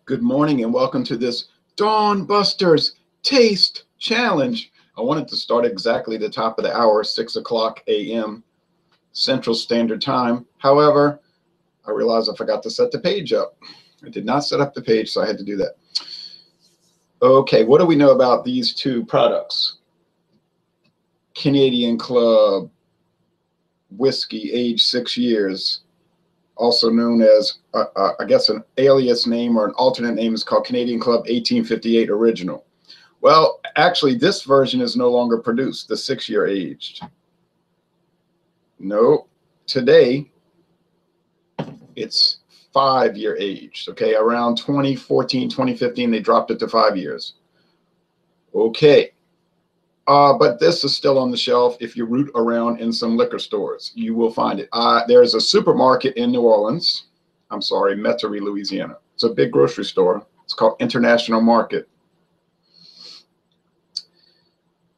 Good morning and welcome to this Dawn Busters Taste Challenge. I wanted to start exactly the top of the hour, 6 o'clock a.m. Central Standard Time. However, I realized I forgot to set the page up. I did not set up the page, so I had to do that. Okay, what do we know about these two products? Canadian Club Whiskey, aged 6 years. Also known as, I guess, an alias name or an alternate name is called Canadian Club 1858 Original. Well, actually, this version is no longer produced, the 6-year aged. No, today it's 5-year aged. Okay, around 2014, 2015, they dropped it to 5 years. Okay. But this is still on the shelf. If you root around in some liquor stores, you will find it. There's a supermarket in New Orleans. I'm sorry, Metairie, Louisiana. It's a big grocery store. It's called International Market.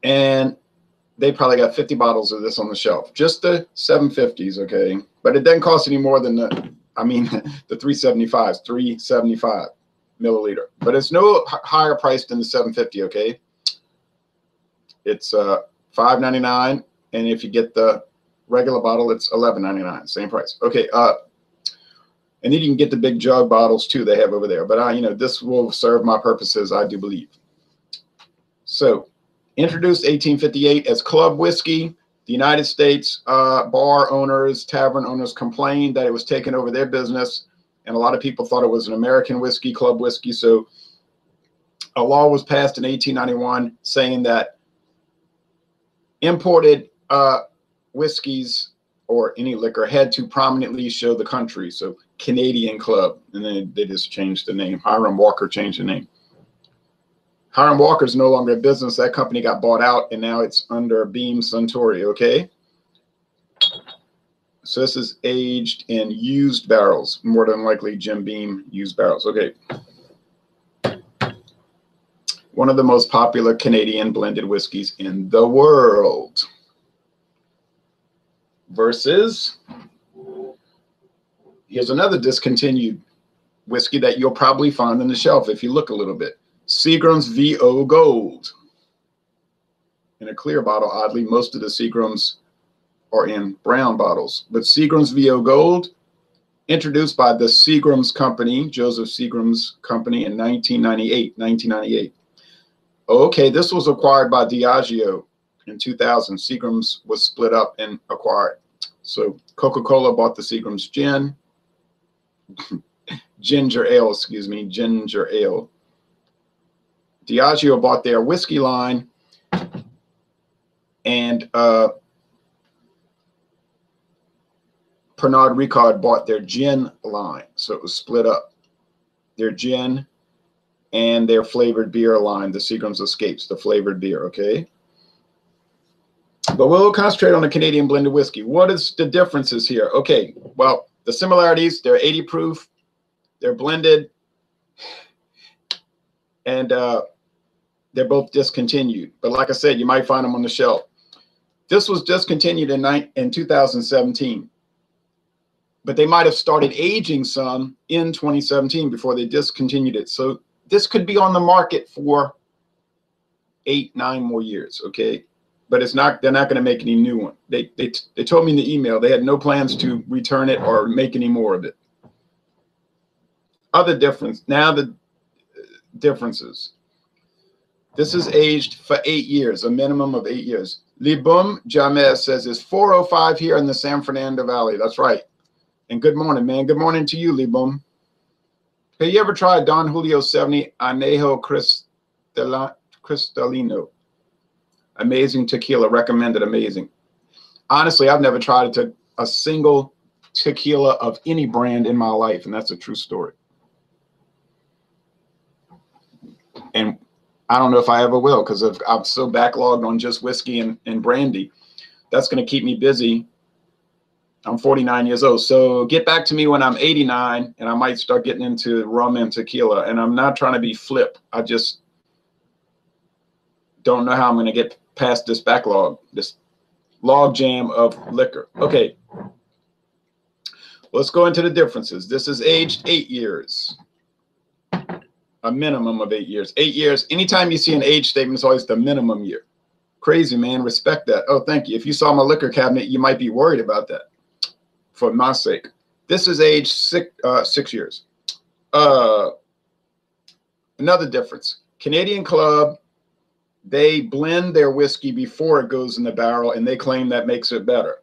And they probably got 50 bottles of this on the shelf. Just the 750s, okay? But it doesn't cost any more than the 375s, 375 milliliter. But it's no higher price than the 750, okay? It's $5.99, and if you get the regular bottle, it's $11.99, same price. Okay, and then you can get the big jug bottles too they have over there. But this will serve my purposes, I do believe. So, introduced 1858 as club whiskey. The United States bar owners, tavern owners complained that it was taking over their business, and a lot of people thought it was an American whiskey, club whiskey. So, a law was passed in 1891 saying that imported whiskeys or any liquor had to prominently show the country. So Canadian Club, and then they just changed the name. Hiram Walker changed the name. Hiram Walker is no longer in business. That company got bought out, and now it's under Beam Suntory. Okay. So this is aged in used barrels, more than likely Jim Beam used barrels. Okay. One of the most popular Canadian blended whiskeys in the world. Versus, here's another discontinued whiskey that you'll probably find on the shelf if you look a little bit. Seagram's VO Gold. In a clear bottle, oddly, most of the Seagrams are in brown bottles. But Seagram's VO Gold, introduced by the Seagram's Company, Joseph Seagram's Company in 1998. Okay, this was acquired by Diageo in 2000. Seagram's was split up and acquired. So Coca-Cola bought the Seagram's gin, ginger ale. Diageo bought their whiskey line, and Pernod Ricard bought their gin line. So it was split up. Their gin and their flavored beer line, the Seagram's Escapes, the flavored beer, okay? But we'll concentrate on the Canadian blended whiskey. What is the differences here? Okay, well, the similarities, they're 80 proof, they're blended, and they're both discontinued. But like I said, you might find them on the shelf. This was discontinued in 2017. But they might have started aging some in 2017 before they discontinued it. So this could be on the market for 8-9 more years, okay? But it's not. They're not going to make any new one. They told me in the email they had no plans to return it or make any more of it. Other difference. Now the differences. This is aged for 8 years, a minimum of 8 years. Libum Jamez says it's 4:05 here in the San Fernando Valley. That's right. And good morning, man. Good morning to you, Libum. Have you ever tried Don Julio 70 Añejo Cristalino? Amazing tequila, recommended, amazing. Honestly, I've never tried a single tequila of any brand in my life, and that's a true story. And I don't know if I ever will, because I'm so backlogged on just whiskey and brandy. That's going to keep me busy. I'm 49 years old, so get back to me when I'm 89, and I might start getting into rum and tequila. And I'm not trying to be flip. I just don't know how I'm going to get past this backlog, this log jam of liquor. Okay, let's go into the differences. This is aged 8 years. a minimum of 8 years. 8 years. Anytime you see an age statement, it's always the minimum year. Crazy, man. Respect that. Oh, thank you. If you saw my liquor cabinet, you might be worried about that. For my sake. This is age 6 years. Another difference. Canadian Club, they blend their whiskey before it goes in the barrel, and they claim that makes it better.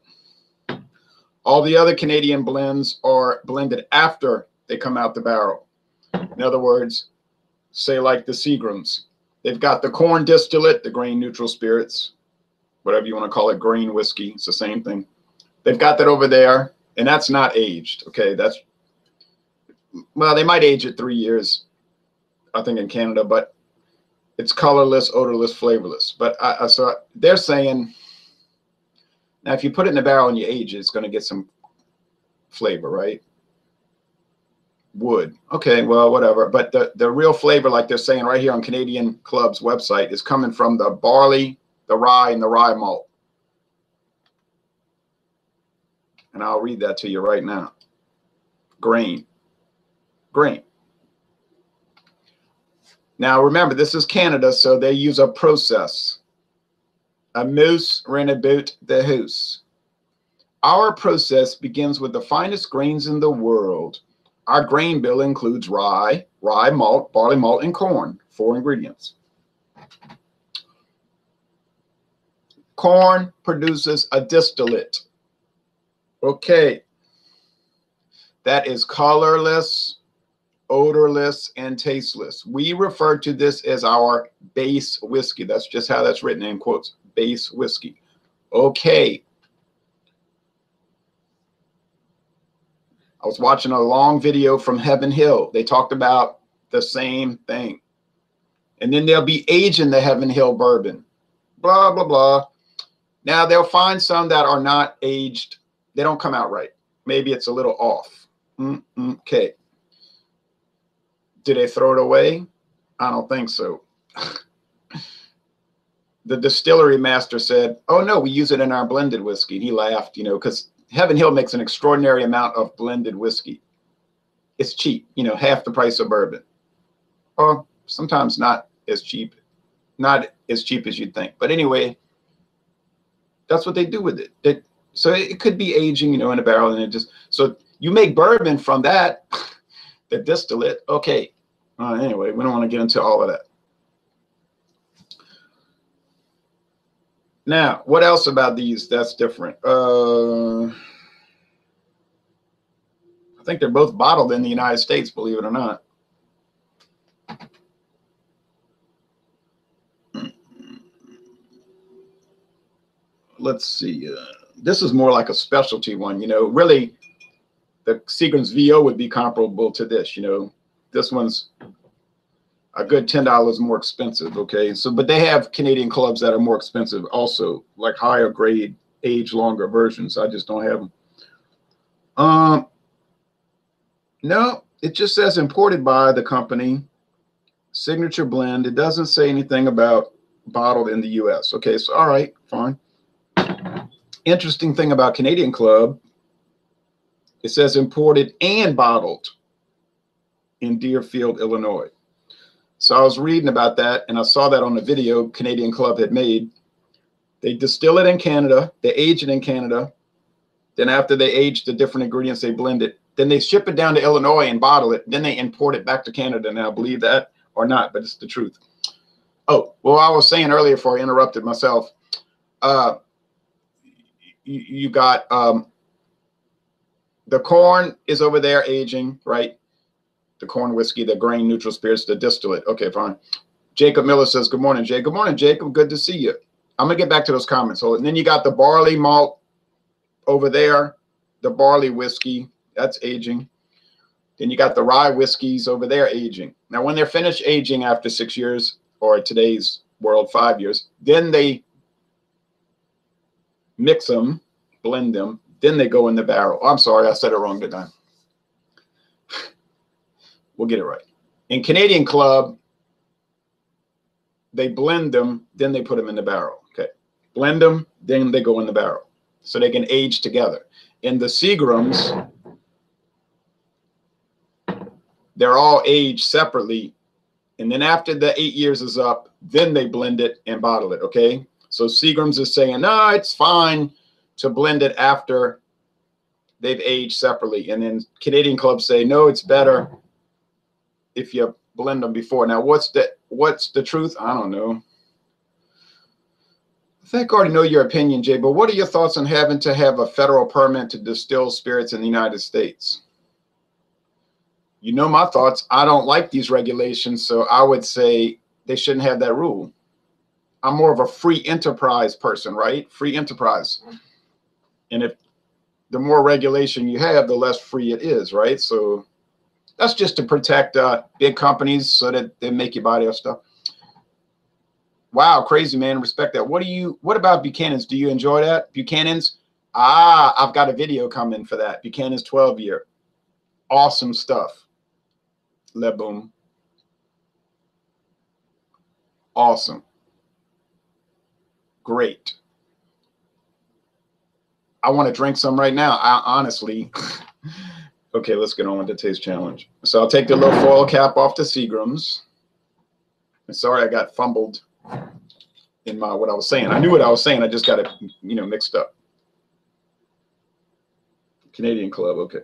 All the other Canadian blends are blended after they come out the barrel. In other words, say like the Seagrams. They've got the corn distillate, the grain neutral spirits, whatever you want to call it, grain whiskey. It's the same thing. They've got that over there, and that's not aged. Okay, that's, well, they might age it 3 years, I think, in Canada, but it's colorless, odorless, flavorless. But so they're saying, now if you put it in a barrel and you age it, it's going to get some flavor, right? Wood. Okay, well, whatever. But the real flavor, like they're saying right here on Canadian Club's website, is coming from the barley, the rye, and the rye malt. And I'll read that to you right now. Grain. Grain. Now, remember, this is Canada, so they use a process. A moose ran about the house. Our process begins with the finest grains in the world. Our grain bill includes rye, rye malt, barley malt, and corn. 4 ingredients. Corn produces a distillate. Okay. That is colorless, odorless, and tasteless. We refer to this as our base whiskey. That's just how that's written in quotes. Base whiskey. Okay. I was watching a long video from Heaven Hill. They talked about the same thing. And then they'll be aging the Heaven Hill bourbon. Blah, blah, blah. Now, they'll find some that are not aged. They don't come out right. Maybe it's a little off. Okay. Did they throw it away? I don't think so. The distillery master said, oh, no, we use it in our blended whiskey. He laughed, you know, because Heaven Hill makes an extraordinary amount of blended whiskey. It's cheap, you know, half the price of bourbon. Or sometimes not as cheap as you'd think. But anyway, that's what they do with it. So it could be aging, you know, in a barrel, and it just, so you make bourbon from that, the distillate. Okay. Anyway, we don't want to get into all of that. Now, what else about these that's different? I think they're both bottled in the United States, believe it or not. Let's see. This is more like a specialty one, you know. Really, the Seagram's VO would be comparable to this, you know. This one's a good $10 more expensive, okay? So, but they have Canadian Clubs that are more expensive also, like higher grade, age longer versions. I just don't have them. No, it just says imported by the company, signature blend. It doesn't say anything about bottled in the US. Okay, so all right, fine. Interesting thing about Canadian Club, it says imported and bottled in Deerfield, Illinois. So I was reading about that, and I saw that on the video Canadian Club had made. They distill it in Canada, they age it in Canada. Then after they age the different ingredients, they blend it. Then they ship it down to Illinois and bottle it. Then they import it back to Canada. Now, believe that or not, but it's the truth. Oh, well, I was saying earlier before I interrupted myself, you got the corn is over there aging, right? The corn whiskey, the grain neutral spirits, the distillate. Okay, fine. Jacob Miller says, good morning, Jay. Good morning, Jacob. Good to see you. I'm going to get back to those comments. So, and then you got the barley malt over there, the barley whiskey, that's aging. Then you got the rye whiskeys over there aging. Now, when they're finished aging after 6 years, or today's world, 5 years, then they mix them, blend them, then they go in the barrel. Oh, I'm sorry, I said it wrong, didn't I? We'll get it right. In Canadian Club, they blend them, then they put them in the barrel. Okay. Blend them, then they go in the barrel. So they can age together. In the Seagrams, they're all aged separately And then after the 8 years is up, then they blend it and bottle it, okay? So Seagram's is saying, no, it's fine to blend it after they've aged separately. And then Canadian clubs say, no, it's better if you blend them before. Now, what's the truth? I don't know. I think I already know your opinion, Jay, but what are your thoughts on having to have a federal permit to distill spirits in the United States? You know my thoughts. I don't like these regulations, so I would say they shouldn't have that rule. I'm more of a free enterprise person, right? Free enterprise. And if the more regulation you have, the less free it is, right? So that's just to protect big companies so that they make you buy their stuff. Wow, crazy, man. Respect that. What about Buchanan's? Do you enjoy that? Buchanan's? I've got a video coming for that. Buchanan's 12-year. Awesome stuff. Le boom. Awesome. Great. I want to drink some right now. Honestly. Okay, let's get on with the taste challenge. So I'll take the little foil cap off the Seagram's. Sorry, I got fumbled in what I was saying. I knew what I was saying. I just got it, mixed up. Canadian Club. Okay.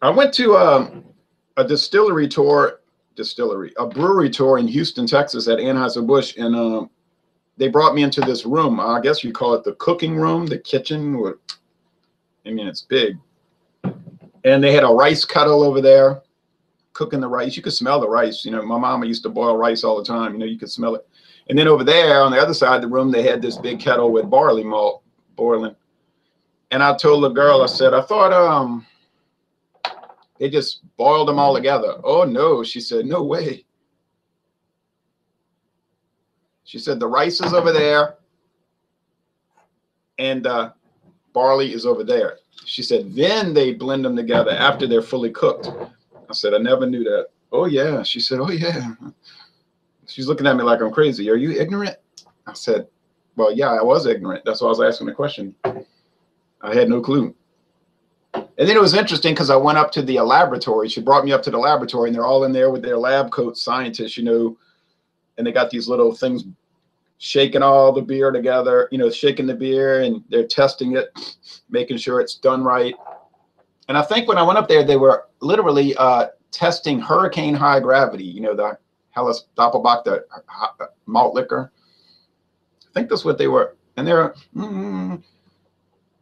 I went to a brewery tour in Houston, Texas at Anheuser-Busch, and they brought me into this room. I guess you call it the cooking room, the kitchen. I mean, it's big. And they had a rice kettle over there, cooking the rice. You could smell the rice. My mama used to boil rice all the time. You could smell it. And then over there on the other side of the room, they had this big kettle with barley malt boiling. And I told the girl, I said, I thought they just boiled them all together. Oh, no. She said, no way. She said, the rice is over there and barley is over there. She said, then they blend them together after they're fully cooked. I said, I never knew that. Oh, yeah. She said, oh, yeah. She's looking at me like I'm crazy. Are you ignorant? I said, well, yeah, I was ignorant. That's why I was asking the question. I had no clue. And then it was interesting because I went up to the laboratory. She brought me up to the laboratory, and they're all in there with their lab coats, scientists, and they got these little things shaking all the beer together, shaking the beer, and they're testing it, making sure it's done right. And I think when I went up there, they were literally testing hurricane high gravity, the Helles Doppelbock, the malt liquor. I think that's what they were. And they're,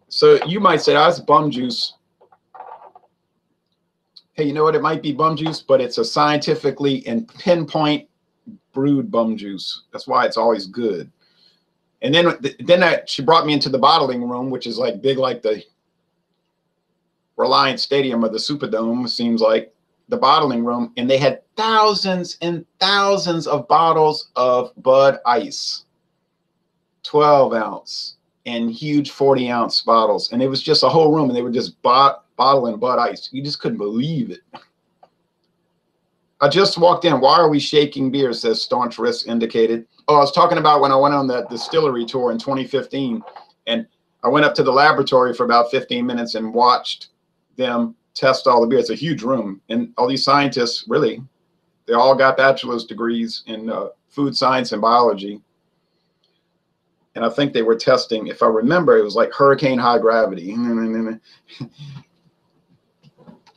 so you might say, oh, it's bum juice. Hey, you know what? It might be bum juice, but it's a scientifically and pinpoint brewed bum juice. That's why it's always good. And then she brought me into the bottling room, which is like big, like the Reliance Stadium or the Superdome, seems like, the bottling room. And they had thousands and thousands of bottles of Bud Ice, 12-ounce and huge 40-ounce bottles. And it was just a whole room, and they were just bottling Bud Ice. You just couldn't believe it. I just walked in. Why are we shaking beer, says Staunch Wrist indicated. Oh, I was talking about when I went on that distillery tour in 2015, and I went up to the laboratory for about 15 minutes and watched them test all the beer. It's a huge room, and all these scientists, really, they all got bachelor's degrees in food science and biology. And I think they were testing, if I remember, it was like hurricane high gravity.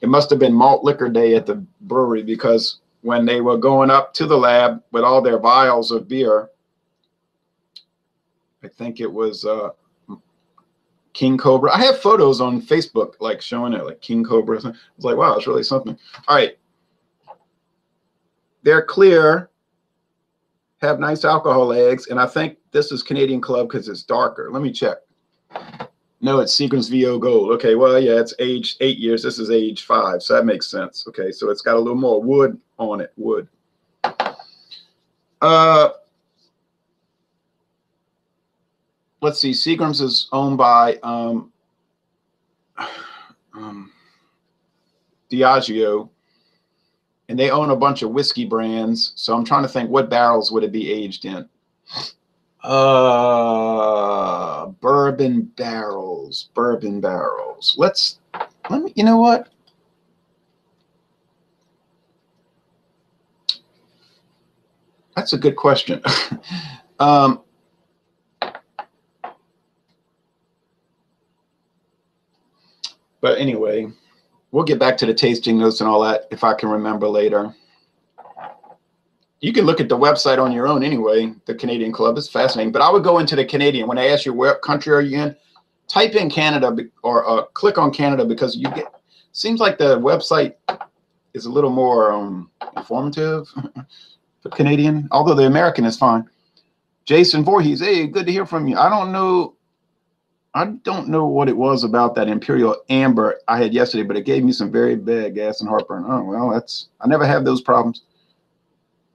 It must have been malt liquor day at the brewery, because when they were going up to the lab with all their vials of beer, I think it was King Cobra. I have photos on Facebook like showing it, like King Cobra. I was like, wow, it's really something. All right. They're clear, have nice alcohol eggs, and I think this is Canadian Club because it's darker. Let me check. No, it's Seagram's VO Gold. Okay, well, yeah, it's aged 8 years. This is age 5, so that makes sense. Okay, so it's got a little more wood on it. Wood. Let's see. Seagram's is owned by Diageo, and they own a bunch of whiskey brands. So I'm trying to think, what barrels would it be aged in? Bourbon barrels. Let me, you know what? That's a good question. um, but anyway, we'll get back to the tasting notes and all that if I can remember later. You can look at the website on your own anyway. The Canadian Club is fascinating. But I would go into the Canadian. When they ask you what country are you in, type in Canada or click on Canada, because you get, seems like the website is a little more informative for Canadian, although the American is fine. Jason Voorhees, hey, good to hear from you. I don't know what it was about that Imperial Amber I had yesterday, but it gave me some very bad gas and heartburn. Oh, well, I never have those problems.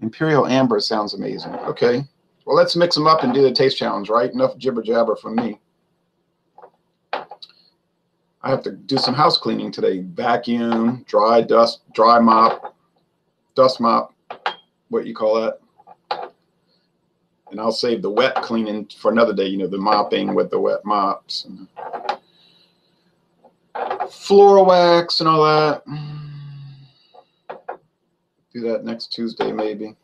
Imperial Amber sounds amazing. Okay. Well, let's mix them up and do the taste challenge, right? Enough jibber jabber from me. I have to do some house cleaning today. Vacuum, dry dust, dry mop, dust mop, what you call that. And I'll save the wet cleaning for another day, you know, the mopping with the wet mops. And floor wax and all that. Do that next Tuesday, maybe.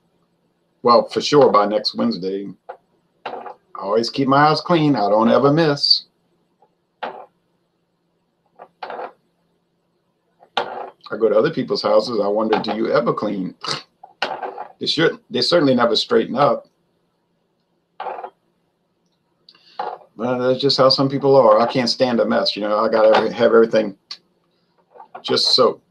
Well, for sure by next Wednesday. I always keep my house clean. I don't ever miss. I go to other people's houses. I wonder, do you ever clean? They certainly never straighten up. But that's just how some people are. I can't stand a mess. You know, I got to have everything just so.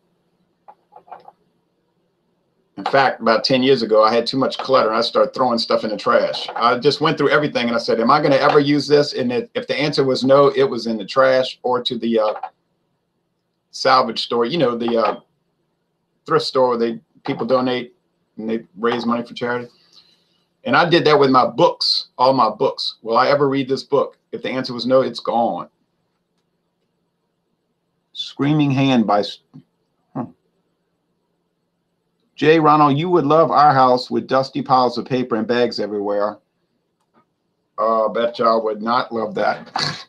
In fact, about 10 years ago, I had too much clutter. I started throwing stuff in the trash. I just went through everything and I said, am I going to ever use this? And if the answer was no, it was in the trash or to the salvage store, you know, the thrift store where people donate and they raise money for charity. And I did that with my books, all my books. Will I ever read this book? If the answer was no, it's gone. Screaming Hand by Jay Ronald, you would love our house with dusty piles of paper and bags everywhere. I bet y'all would not love that.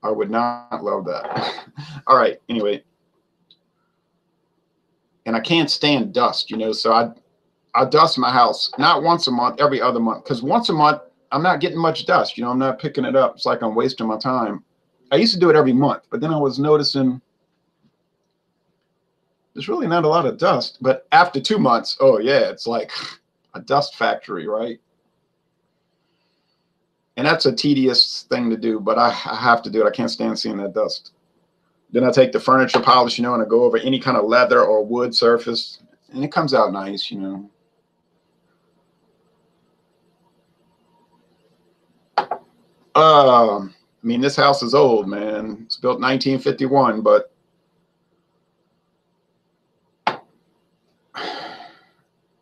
I would not love that. All right, anyway. And I can't stand dust, you know, so I dust my house, not once a month, every other month. Because once a month, I'm not getting much dust, you know, I'm not picking it up. It's like I'm wasting my time. I used to do it every month, but then I was noticing there's really not a lot of dust. But after 2 months, oh yeah, it's like a dust factory, right? And that's a tedious thing to do, but I have to do it. I can't stand seeing that dust. Then I take the furniture polish, you know, and I go over any kind of leather or wood surface, and it comes out nice, you know. I mean, this house is old, man. It's built 1951, but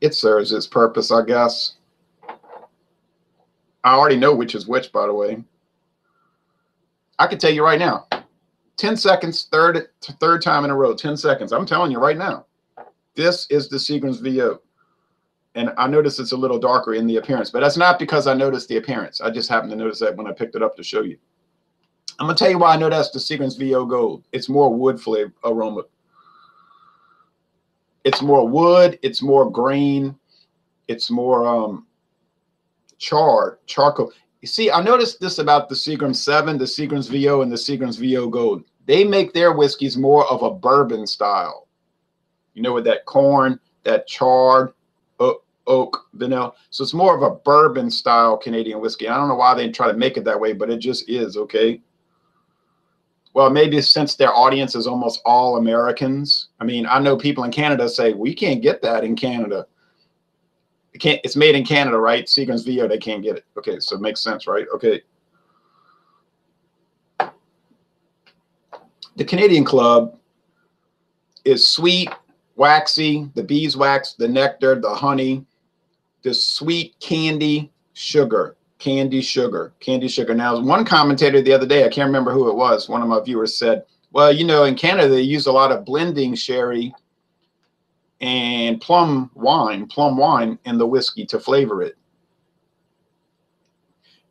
it serves its purpose, I guess. I already know which is which, by the way. I can tell you right now. 10 seconds, third time in a row, 10 seconds. I'm telling you right now. This is the Seagram's VO. And I noticed it's a little darker in the appearance, but that's not because I noticed the appearance. I just happened to notice that when I picked it up to show you. I'm going to tell you why I know that's the Seagram's VO Gold. It's more wood flavor aroma. It's more wood. It's more grain. It's more charcoal. You see, I noticed this about the Seagram 7, the Seagram's VO, and the Seagram's VO Gold. They make their whiskeys more of a bourbon style. You know, with that corn, that charred oak, vanilla. So it's more of a bourbon style Canadian whiskey. I don't know why they try to make it that way, but it just is, okay? Well, maybe since their audience is almost all Americans. I mean, I know people in Canada say, we can't get that in Canada. It's made in Canada, right? Seagram's VO, they can't get it. Okay, so it makes sense, right? Okay. The Canadian Club is sweet, waxy, the beeswax, the nectar, the honey, the sweet candy sugar. Now, one commentator the other day, I can't remember who it was, one of my viewers said, well, you know, in Canada, they use a lot of blending sherry and plum wine in the whiskey to flavor it.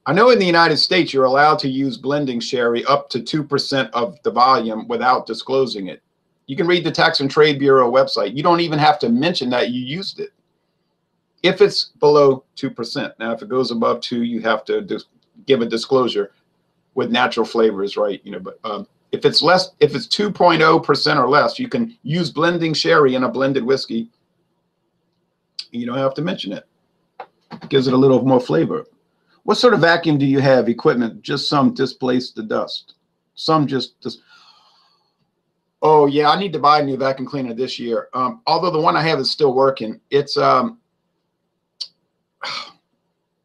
I know in the United States, you're allowed to use blending sherry up to 2% of the volume without disclosing it. You can read the Tax and Trade Bureau website. You don't even have to mention that you used it. If it's below 2%. Now, if it goes above 2, you have to just give a disclosure with natural flavors, right? You know, but if it's 2.0% or less, you can use blending sherry in a blended whiskey. You don't have to mention it. It gives it a little more flavor. What sort of vacuum do you have? Equipment? Just some displace the dust. Some just. Oh yeah, I need to buy a new vacuum cleaner this year. Although the one I have is still working. It's a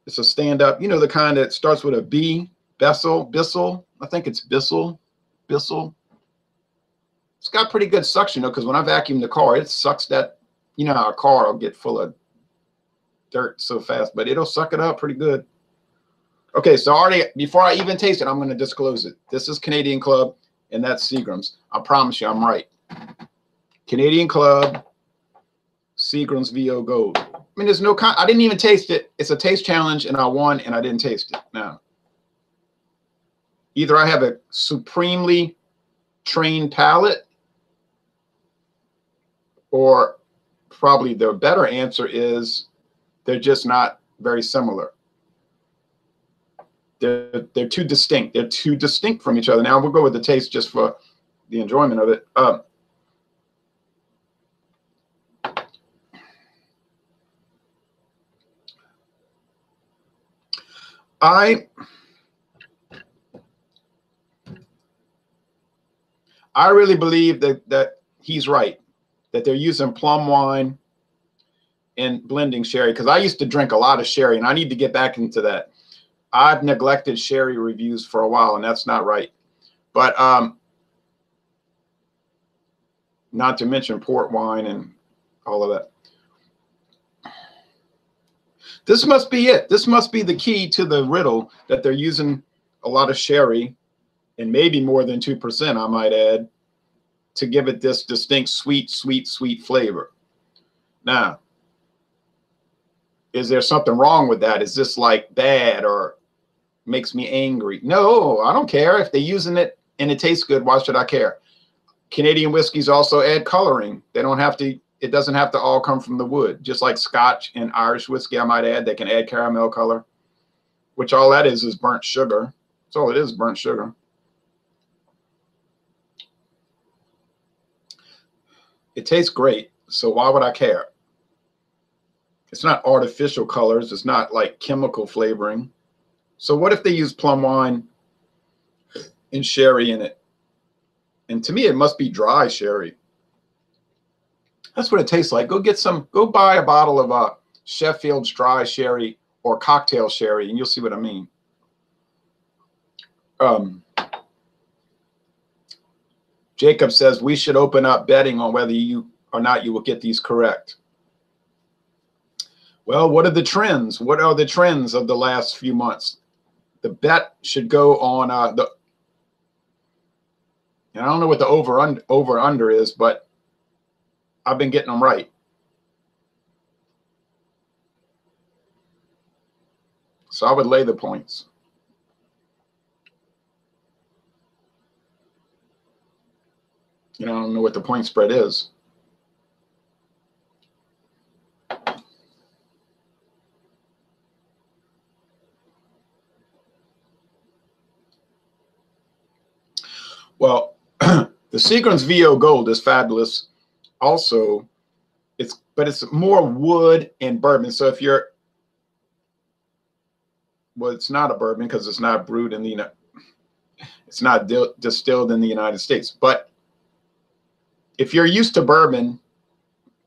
stand-up. You know, the kind that starts with a B. Bissell. I think it's Bissell. It's got pretty good suction though, because when I vacuum the car, it sucks that. You know how a car will get full of dirt so fast, but it'll suck it up pretty good. Okay, so already before I even taste it, I'm going to disclose it. This is Canadian Club, and that's Seagram's. I promise you, I'm right. Canadian Club, Seagram's VO Gold. I mean, there's no. I didn't even taste it. It's a taste challenge, and I won, and I didn't taste it. Now, either I have a supremely trained palate, or probably the better answer is they're just not very similar. They're too distinct. They're too distinct from each other. Now we'll go with the taste just for the enjoyment of it. I really believe that he's right, that they're using plum wine in blending sherry, because I used to drink a lot of sherry, and I need to get back into that. I've neglected sherry reviews for a while, and that's not right. But not to mention port wine and all of that. This must be it. This must be the key to the riddle, that they're using a lot of sherry, and maybe more than 2%, I might add, to give it this distinct sweet flavor. Now, is there something wrong with that? Is this like bad or makes me angry? No, I don't care. If they're using it and it tastes good, why should I care? Canadian whiskeys also add coloring. They don't have to, it doesn't have to all come from the wood. Just like Scotch and Irish whiskey, I might add, they can add caramel color, which all that is burnt sugar. That's all it is, burnt sugar. It tastes great, so why would I care? It's not artificial colors. It's not like chemical flavoring. So what if they use plum wine and sherry in it? And to me, it must be dry sherry. That's what it tastes like. Go buy a bottle of Sheffield's dry sherry or cocktail sherry, and you'll see what I mean. Jacob says we should open up betting on whether you or not you will get these correct. Well, what are the trends? What are the trends of the last few months? The bet should go on and I don't know what the over under is, but I've been getting them right. So I would lay the points. You know, I don't know what the point spread is. Well, the Seagram's VO Gold is fabulous. Also, but it's more wood and bourbon. So if you're, well, it's not a bourbon because it's not brewed in the, it's not distilled in the United States. But if you're used to bourbon,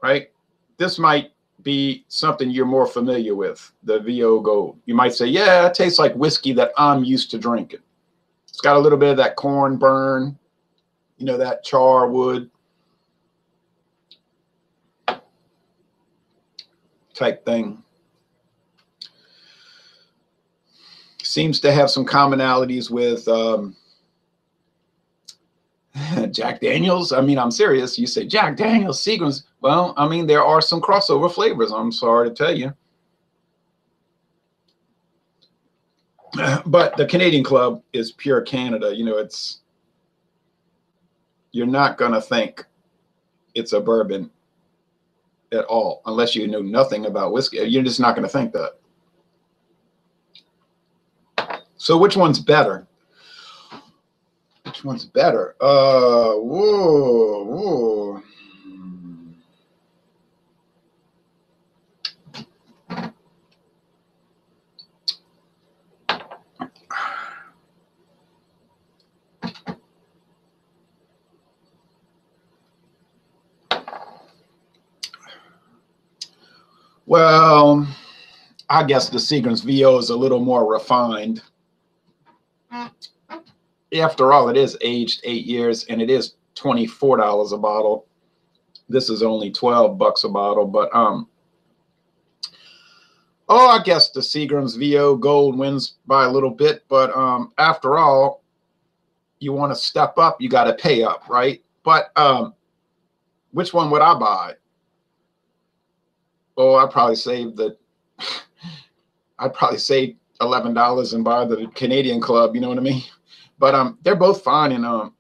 right, this might be something you're more familiar with, the VO Gold. You might say, yeah, it tastes like whiskey that I'm used to drinking. It's got a little bit of that corn burn, you know, that char wood type thing. Seems to have some commonalities with Jack Daniels. I mean, I'm serious. You say Jack Daniels, Seagram's. Well, I mean, there are some crossover flavors, I'm sorry to tell you. But the Canadian Club is pure Canada. You know, you're not going to think it's a bourbon at all, unless you know nothing about whiskey. You're just not going to think that. So which one's better? Which one's better? Whoa. Well, I guess the Seagram's VO is a little more refined. After all, it is aged 8 years, and it is $24 a bottle. This is only $12 a bottle, but I guess the Seagram's VO Gold wins by a little bit, but after all, you want to step up, you got to pay up, right? But which one would I buy? Oh, I'd probably save $11 and buy the Canadian Club, you know what I mean? But they're both fine. And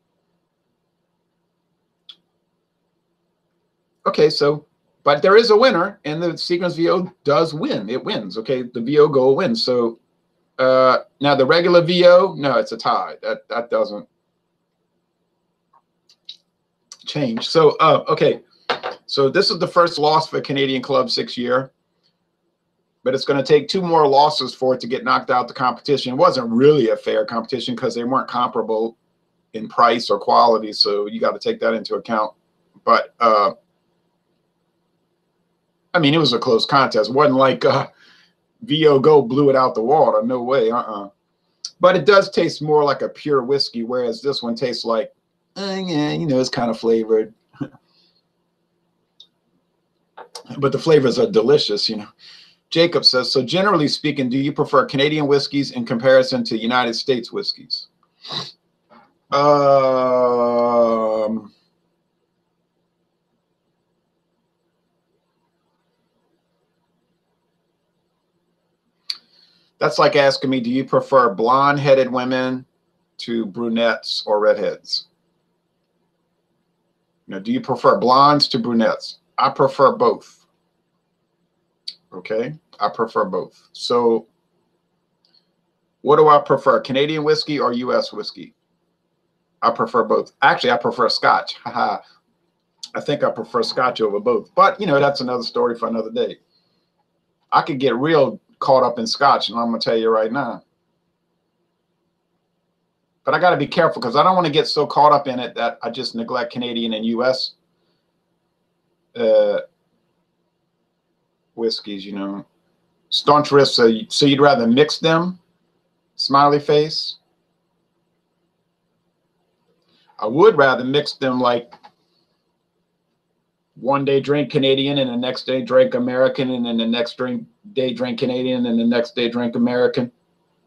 okay, so but there is a winner, and the Seagram's VO does win. It wins. Okay, the VO Gold wins. So now the regular VO, no, it's a tie. That doesn't change. So okay, so this is the first loss for Canadian Club 6 year. But it's going to take 2 more losses for it to get knocked out the competition. It wasn't really a fair competition because they weren't comparable in price or quality. So you got to take that into account. But, I mean, it was a close contest. It wasn't like VO Gold blew it out the water. No way. But it does taste more like a pure whiskey, whereas this one tastes like, yeah, you know, it's kind of flavored. But the flavors are delicious, you know. Jacob says, so generally speaking, do you prefer Canadian whiskeys in comparison to United States whiskeys? That's like asking me, do you prefer blonde-headed women to brunettes or redheads? You know, do you prefer blondes to brunettes? I prefer both. Okay, I prefer both. So what do I prefer, Canadian whiskey or US whiskey? I prefer both. Actually, I prefer Scotch. I think I prefer Scotch over both. But, you know, that's another story for another day. I could get real caught up in Scotch, and I'm going to tell you right now. But I got to be careful because I don't want to get so caught up in it that I just neglect Canadian and US whiskeys, you know. Staunch risk, so you'd rather mix them? Smiley face. I would rather mix them, like one day drink Canadian and the next day drink American, and then the next day drink Canadian and the next day drink American,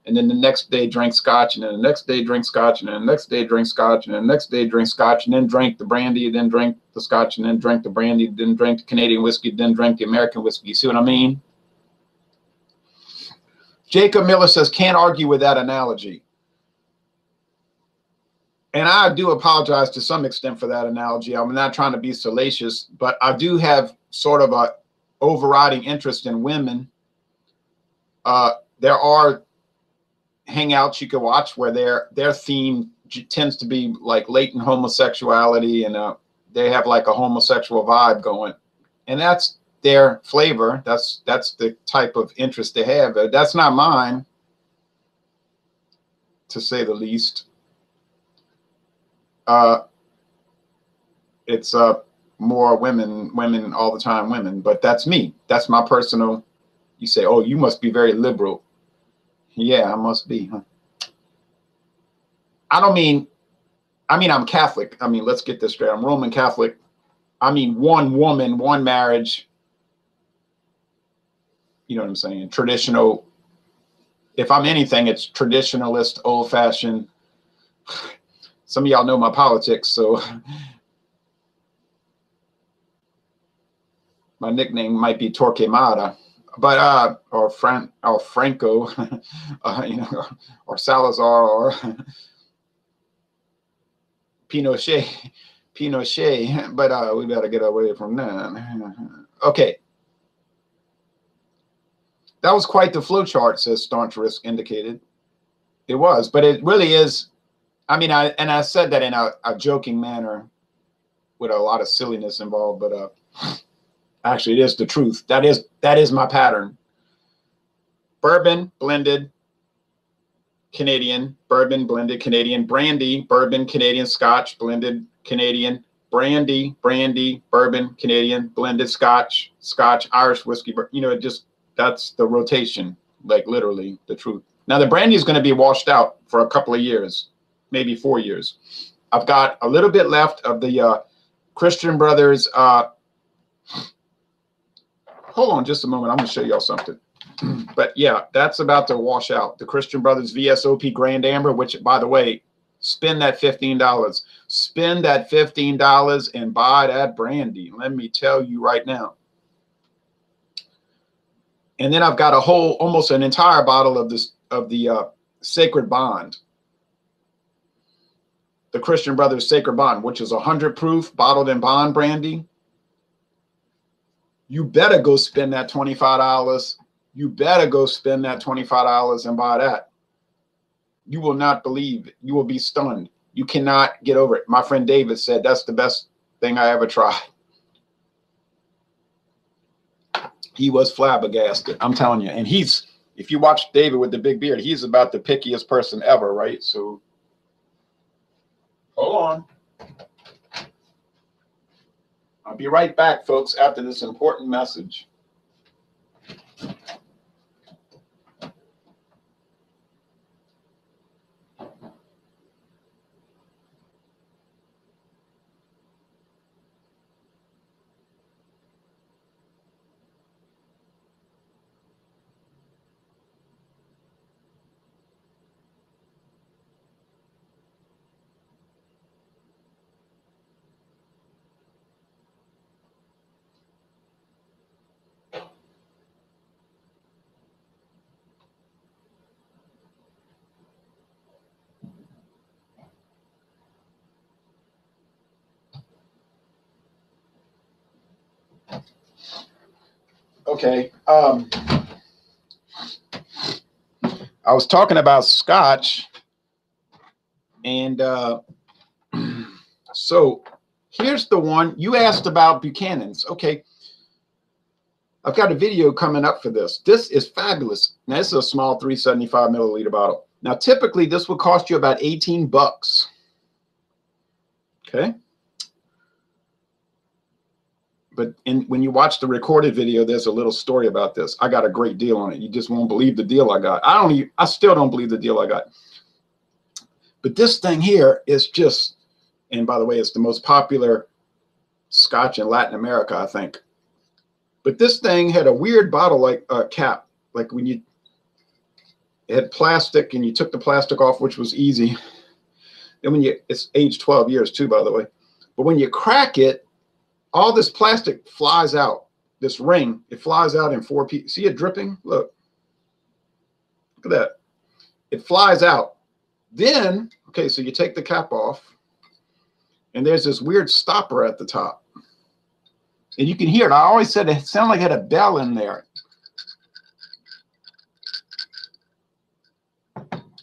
and then the next day drink Scotch, and then the next day drink Scotch, and then the next day drink Scotch, and then the next day drink Scotch, and then drink the brandy, then drink the Scotch, and then drink the brandy, then drink the Canadian whiskey, then drink the American whiskey. You see what I mean? Jacob Miller says, can't argue with that analogy. And I do apologize to some extent for that analogy. I'm not trying to be salacious, but I do have sort of a overriding interest in women. There are hangouts you can watch where their theme tends to be like latent homosexuality, and they have like a homosexual vibe going, and that's their flavor. That's the type of interest they have. That's not mine, to say the least. It's more women all the time, women, but that's me. That's my personal. You say, oh, you must be very liberal. Yeah, I must be, huh? I mean, I'm Catholic. I mean, let's get this straight. I'm Roman Catholic. I mean, one woman, one marriage. You know what I'm saying? Traditional. If I'm anything, it's traditionalist, old-fashioned. Some of y'all know my politics, so my nickname might be Torquemada, but or Franco, you know, or Salazar, or Pinochet. Pinochet, but we better get away from that. Okay. That was quite the flow chart, says Staunch Risk indicated. It was, but it really is. I mean, I said that in a joking manner with a lot of silliness involved, but actually it is the truth. That is my pattern. Bourbon, blended, Canadian, bourbon, blended, Canadian, brandy, bourbon, Canadian, Scotch, blended, Canadian, brandy, bourbon, Canadian, blended, Scotch, Irish whiskey. You know, it just, that's the rotation, like literally the truth. Now the brandy is going to be washed out for a couple of years, maybe 4 years. I've got a little bit left of the Christian Brothers. Hold on just a moment. I'm going to show y'all something. But yeah, that's about to wash out. The Christian Brothers VSOP Grand Amber, which, by the way, spend that $15. Spend that $15 and buy that brandy. Let me tell you right now. And then I've got a whole, almost an entire bottle of this, of the Sacred Bond. The Christian Brothers Sacred Bond, which is 100 proof bottled in bond brandy. You better go spend that $25. You better go spend that $25 and buy that. You will not believe it. You will be stunned. You cannot get over it. My friend David said that's the best thing I ever tried. He was flabbergasted. I'm telling you. And he's, if you watch David with the big beard, he's about the pickiest person ever, right? So hold on. I'll be right back, folks, after this important message. Okay. I was talking about Scotch, and so here's the one you asked about, Buchanan's. Okay. I've got a video coming up for this. This is fabulous. Now, this is a small 375 milliliter bottle. Now, typically, this would cost you about 18 bucks. Okay. But when you watch the recorded video, there's a little story about this. I got a great deal on it. You just won't believe the deal I got. I still don't believe the deal I got. But this thing here is just, and by the way, it's the most popular Scotch in Latin America, I think. But this thing had a weird bottle like cap, like when it had plastic and you took the plastic off, which was easy. Then it's aged 12 years too, by the way. But when you crack it, all this plastic flies out. This ring, it flies out in 4 pieces. See it dripping? Look. Look at that. It flies out. Then, okay, so you take the cap off, and there's this weird stopper at the top. And you can hear it. I always said it sounded like it had a bell in there.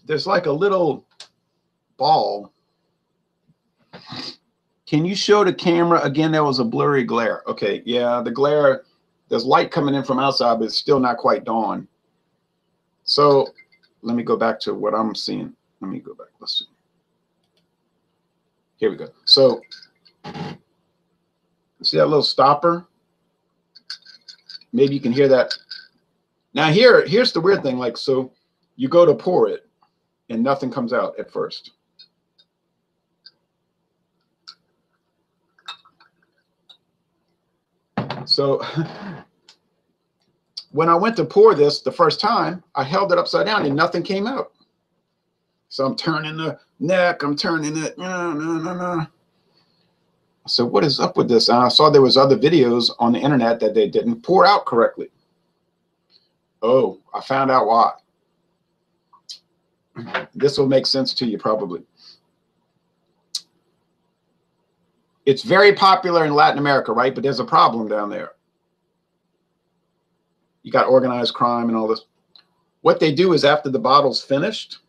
There's like a little ball. Can you show the camera again? There was a blurry glare. Okay, yeah, the glare, there's light coming in from outside, but it's still not quite dawn. So let me go back to what I'm seeing. Let me go back. Let's see. Here we go. So see that little stopper? Maybe you can hear that. Now here's the weird thing. Like, so you go to pour it and nothing comes out at first. So when I went to pour this the first time, I held it upside down and nothing came out. So I'm turning the neck, I'm turning it. No. So what is up with this? And I saw there was other videos on the internet that they didn't pour out correctly. Oh, I found out why. This will make sense to you probably. It's very popular in Latin America, right? But there's a problem down there. You got organized crime and all this. What they do is after the bottle's finished,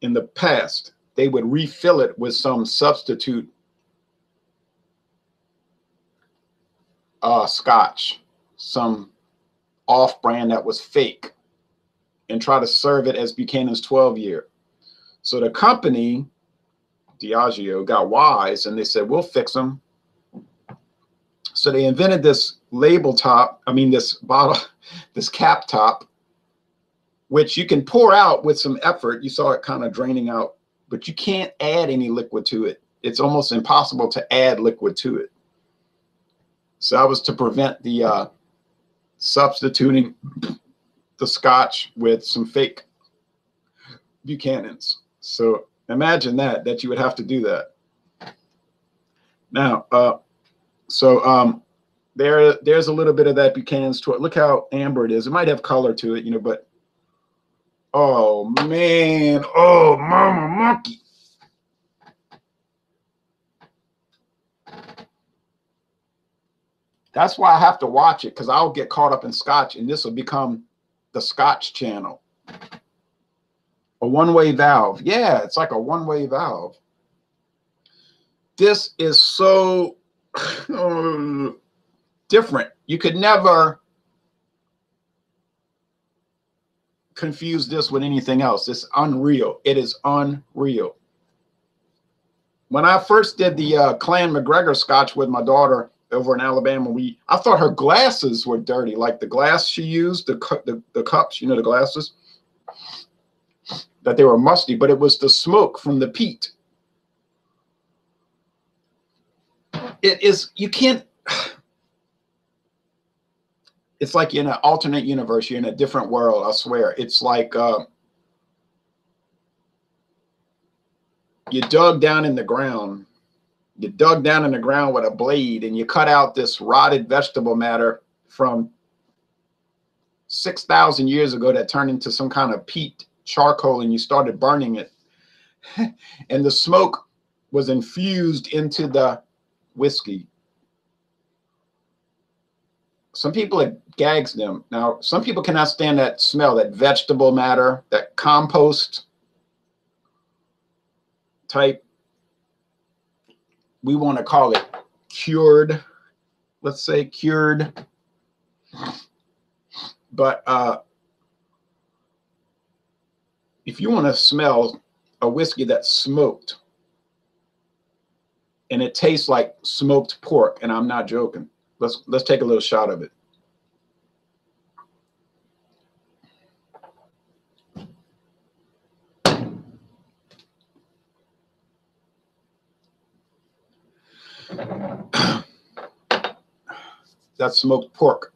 in the past, they would refill it with some substitute scotch, some off-brand that was fake, and try to serve it as Buchanan's 12-year. So the company, Diageo, got wise, and they said, we'll fix them. So they invented this label top, this bottle, this cap top, which you can pour out with some effort. You saw it kind of draining out, but you can't add any liquid to it. It's almost impossible to add liquid to it. So that was to prevent the substituting the scotch with some fake Buchanan's. So imagine that you would have to do that. Now, there's a little bit of that Buchanan's to it. Look how amber it is. It might have color to it, but oh man, oh mama monkey. That's why I have to watch it, because I'll get caught up in scotch, and this will become the Scotch channel. A one-way valve. Yeah, it's like a one-way valve. This is so different. You could never confuse this with anything else. It's unreal. It is unreal. When I first did the Clan McGregor scotch with my daughter over in Alabama, I thought her glasses were dirty, like the glass she used, the cups, the glasses, that they were musty, but it was the smoke from the peat. It is, you can't, it's like in an alternate universe, you're in a different world, I swear. It's like you dug down in the ground. You dug down in the ground with a blade and you cut out this rotted vegetable matter from 6,000 years ago that turned into some kind of peat charcoal, and you started burning it. And the smoke was infused into the whiskey. Some people, it gags them. Now, some people cannot stand that smell, that vegetable matter, that compost type. We want to call it cured, let's say cured. But if you want to smell a whiskey that's smoked and it tastes like smoked pork, and I'm not joking, let's take a little shot of it. That's smoked pork.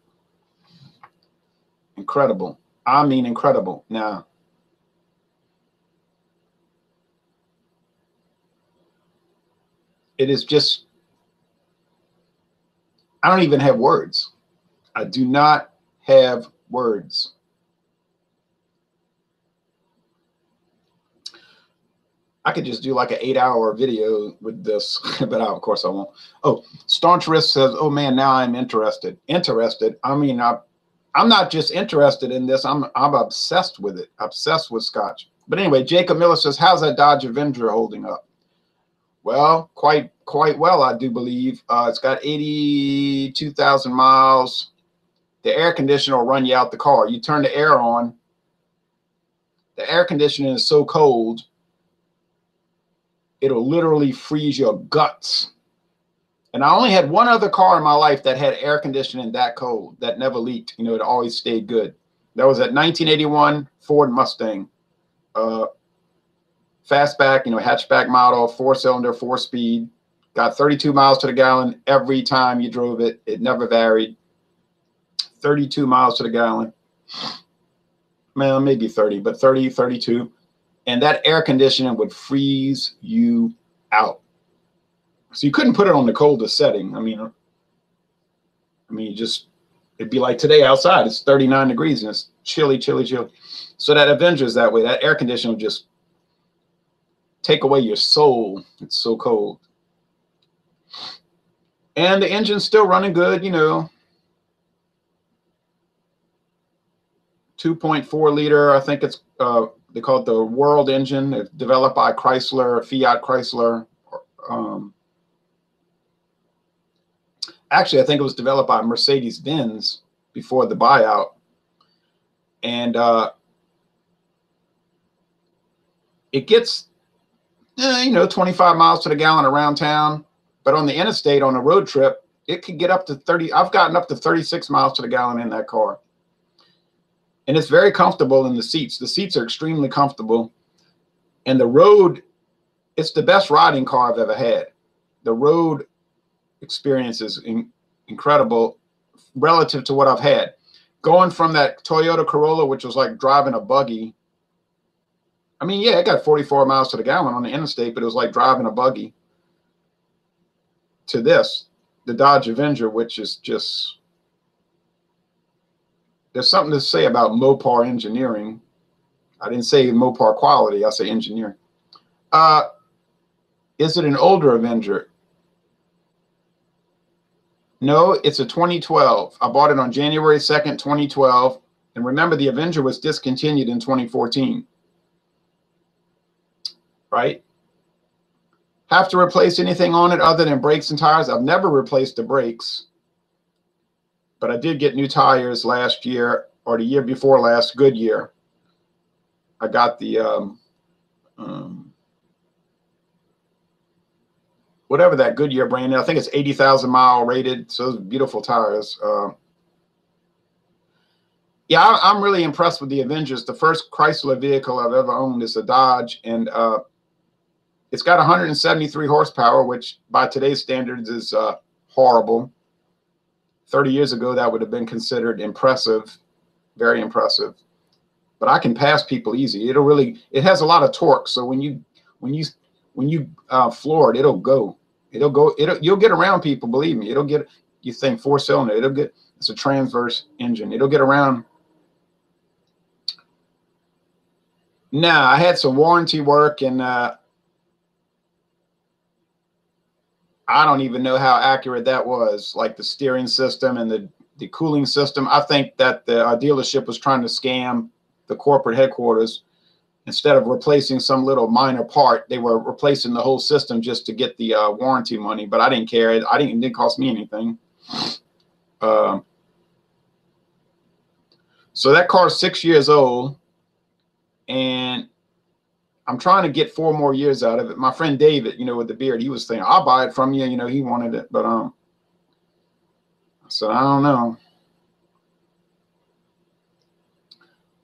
Incredible. I mean, incredible. Now, it is just, I don't even have words. I do not have words. I could just do like an 8-hour video with this, but of course I won't. Oh, Staunch Risk says, oh man, now I'm interested. Interested. I mean, I'm not just interested in this. I'm obsessed with it. Obsessed with scotch. But anyway, Jacob Miller says, how's that Dodge Avenger holding up? Well, quite well, I do believe. It's got 82,000 miles. The air conditioner will run you out the car. You turn the air on. The air conditioning is so cold, it'll literally freeze your guts. And I only had one other car in my life that had air conditioning that cold, that never leaked. You know, it always stayed good. That was a 1981 Ford Mustang. Fastback, you know, hatchback model, 4-cylinder, 4-speed. Got 32 miles to the gallon every time you drove it. It never varied. 32 miles to the gallon. Well, maybe 30, but 30, 32. And that air conditioning would freeze you out. So you couldn't put it on the coldest setting. I mean, it'd be like today outside. It's 39 degrees and it's chilly, chilly, chilly. So that Avenger is that way. That air conditioner will just take away your soul. It's so cold. And the engine's still running good, you know. 2.4 liter, I think it's, they call it the World engine. It's developed by Chrysler, Fiat Chrysler. Actually, I think it was developed by Mercedes-Benz before the buyout. And it gets, you know, 25 miles to the gallon around town. But on the interstate, on a road trip, it could get up to 30. I've gotten up to 36 miles to the gallon in that car. And it's very comfortable in the seats. The seats are extremely comfortable. And the road, it's the best riding car I've ever had. The road experience is incredible relative to what I've had. Going from that Toyota Corolla, which was like driving a buggy. I mean, yeah, it got 44 miles to the gallon on the interstate, but it was like driving a buggy. To this, the Dodge Avenger, which is just, there's something to say about Mopar engineering. I didn't say Mopar quality, I say engineering. Is it an older Avenger? No, it's a 2012. I bought it on January 2nd, 2012. And remember, the Avenger was discontinued in 2014. Right? Have to replace anything on it other than brakes and tires? I've never replaced the brakes. But I did get new tires last year, or the year before last, Goodyear. I got the, whatever that Goodyear brand is. I think it's 80,000 mile rated. So those beautiful tires. Yeah, I'm really impressed with the Avengers. The first Chrysler vehicle I've ever owned is a Dodge. And it's got 173 horsepower, which by today's standards is horrible. 30 years ago, that would have been considered impressive, very impressive. But I can pass people easy. It has a lot of torque. So when you floor it, it'll go. You'll get around people, believe me. You think 4-cylinder, it's a transverse engine. It'll get around. Now, I had some warranty work, and I don't even know how accurate that was, like the steering system and the cooling system. I think that the dealership was trying to scam the corporate headquarters. Instead of replacing some little minor part, they were replacing the whole system just to get the warranty money. But I didn't care. It didn't cost me anything. So that car's 6 years old, and I'm trying to get 4 more years out of it. My friend David, you know, with the beard, he was saying, I'll buy it from you. You know, he wanted it. But I said, I don't know.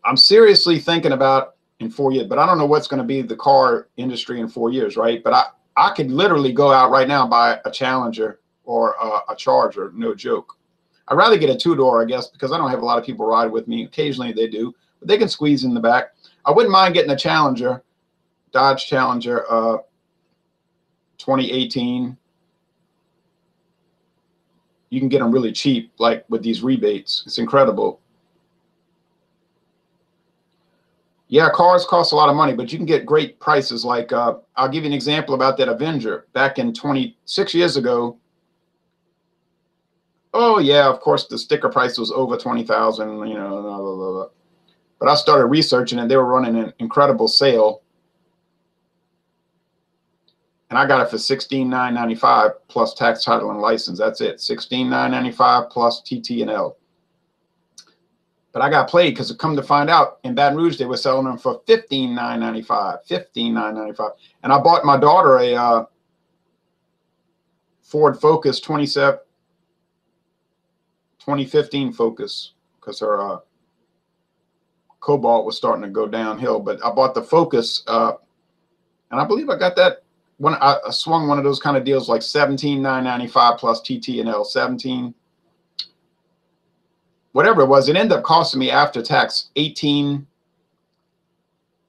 I'm seriously thinking about in 4 years, but I don't know what's going to be the car industry in 4 years, right? But I could literally go out right now and buy a Challenger or a Charger, no joke. I'd rather get a 2-door, I guess, because I don't have a lot of people ride with me. Occasionally they do, but they can squeeze in the back. I wouldn't mind getting a Challenger, Dodge Challenger 2018. You can get them really cheap, like with these rebates. It's incredible. Yeah, cars cost a lot of money, but you can get great prices. Like, I'll give you an example about that Avenger. Back in 26 years ago, oh yeah, of course the sticker price was over 20,000, you know, blah, blah, blah. But I started researching, and they were running an incredible sale. And I got it for $16,995 plus tax, title, and license. That's it, $16,995 plus TT and L. But I got played because, come to find out, in Baton Rouge they were selling them for $15,995, $15,995. And I bought my daughter a Ford Focus 2015 Focus, because her Cobalt was starting to go downhill. But I bought the Focus, and I believe I got that when I swung one of those kind of deals, like $17,995 plus TT and L, 17. Whatever it was, it ended up costing me after tax $18,000.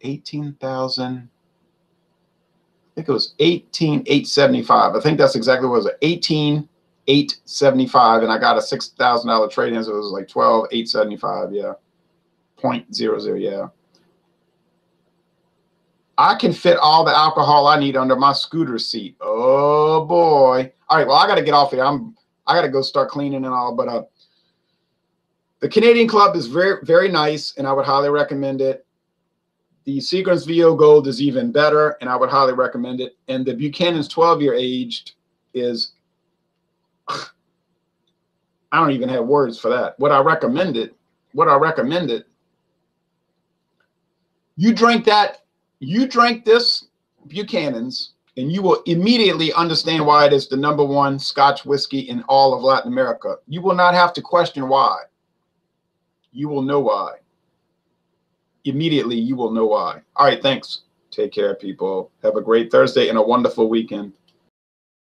I think it was $18,875. I think that's exactly what it was, $18,875, and I got a $6,000 trade-in, so it was like $12,875. Yeah, 0.00. Yeah. I can fit all the alcohol I need under my scooter seat. Oh boy. All right, well, I got to get off here. I got to go start cleaning and all, but the Canadian Club is very, very nice, and I would highly recommend it. The Seagram's VO Gold is even better, and I would highly recommend it. And the Buchanan's 12-year aged is, I don't even have words for that. Would I recommend it? Would I recommend it? You drink this Buchanan's, and you will immediately understand why it is the #1 Scotch whiskey in all of Latin America. You will not have to question why. You will know why. Immediately, you will know why. All right, thanks. Take care, people. Have a great Thursday and a wonderful weekend.